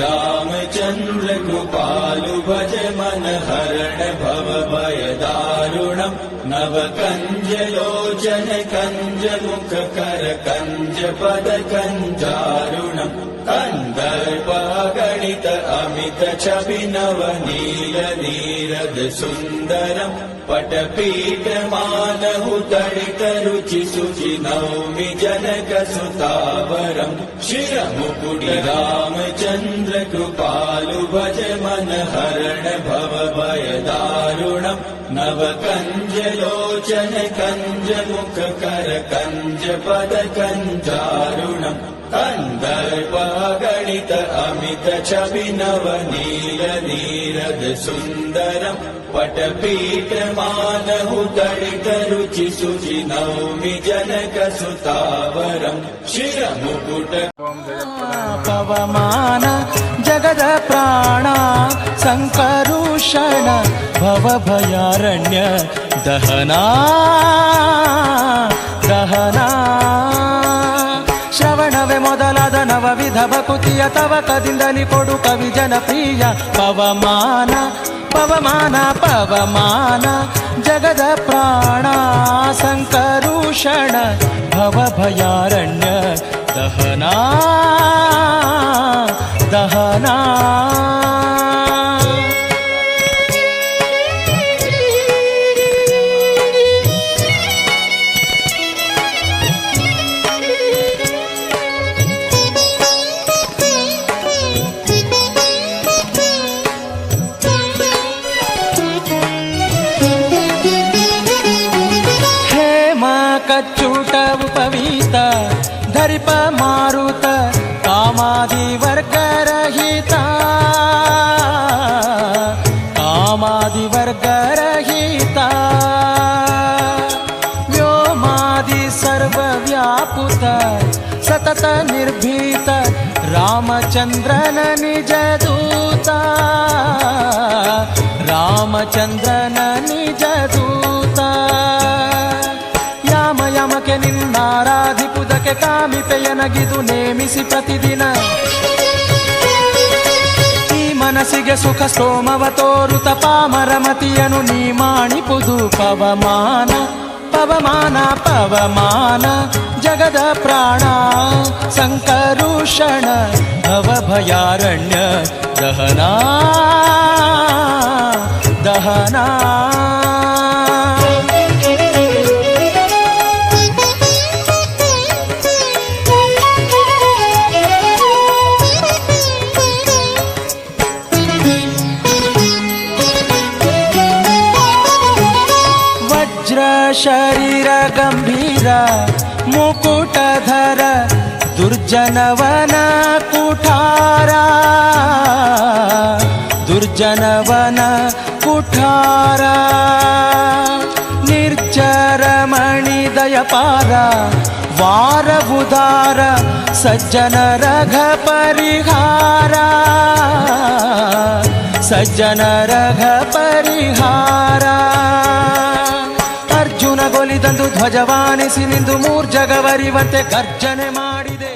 रामचंद्र कृपालु भज मन हरण भव भय दारुणम् नव कंज लोचन कंज मुख कर कंज पद कंजारुणम् कंदर्प गणित अमित छवि नव नील नीरद सुंदरम् पटपीठ मानहु तडित रुचि सुचि नौमि जनक सुतावरम् शिर मुकुट रामचंद्र कृपालु भज मन हरण भव भय दारुणम् नव कंज लोचन कंज मुख कर कंज पद कंजारुणम् कंदर्प गणित अमित छवि नव नील नीरद सुंदरम् पटपीठ मानहु तडित रुचि सुचि नौमि जनक सुतावरम् शिर मुकुट पवमान जगद प्राण संकरुषण भव भयारण्य दहना दहना ಶ್ರವಣವೇ ಮೊದಲಾದ ನವವಿಧ ಭಕುತಿಯ ತವಕದಿಂದಲಿ ಕೊಡು ಕವಿ ಜನಪ್ರಿಯ ಪವಮಾನ ಪವಮಾನ ಪವಮಾನ ಜಗದ ಪ್ರಾಣ ಸಂಕರುಷಣ ಭವ ಭಯಾರಣ್ಯ ದಹನಾ ದಹನಾ कच्चूट उपवीत धरिप मारुत कामादि वर्ग रहिता कामादि वर्ग रहिता व्योमादि सर्व व्यापुत सतत निर्भीत रामचंद्रन निज दूता रामचंद्रन निज दूता ಯಮಕೆ ನಿನ್ನಾರಾಧಿಪುದಕ್ಕೆ ಕಾಮಿಪೆಯನಗಿದು ನೇಮಿಸಿ ಪ್ರತಿದಿನ ಈ ಮನಸ್ಸಿಗೆ ಸುಖ ಸೋಮವ ತೋರುತ ಪಾಮರಮತಿಯನು ನೀ ಮಾಣಿಪುದು ಪವಮಾನ ಪವಮಾನ ಪವಮಾನ ಜಗದ ಪ್ರಾಣ ಸಂಕರುಷಣ ಭವ ಭಯಾರಣ್ಯ ದಹನಾ ದಹನಾ ಶರೀರ ಗಂಭೀರ ಮುಕುಟಧರ ದುರ್ಜನವನ ಕುಠಾರ ದುರ್ಜನವನ ಕುಠಾರ ನಿರ್ಜರ ಮಣಿ ದಯಪಾರ ವಾರ ಉದಾರ ಸಜ್ಜನ ರಘ ಪರಿಹಾರ ಸಜ್ಜನ ರಘ ಪರಿಹಾರ ಅರ್ಜುನ ಗೊಲಿದಂದು ಧ್ವಜವಾನಿಸಿ ನಿಂದು ಮೂರ್ಜಗವರಿವಂತೆ ಗರ್ಜನೆ ಮಾಡಿದೆ.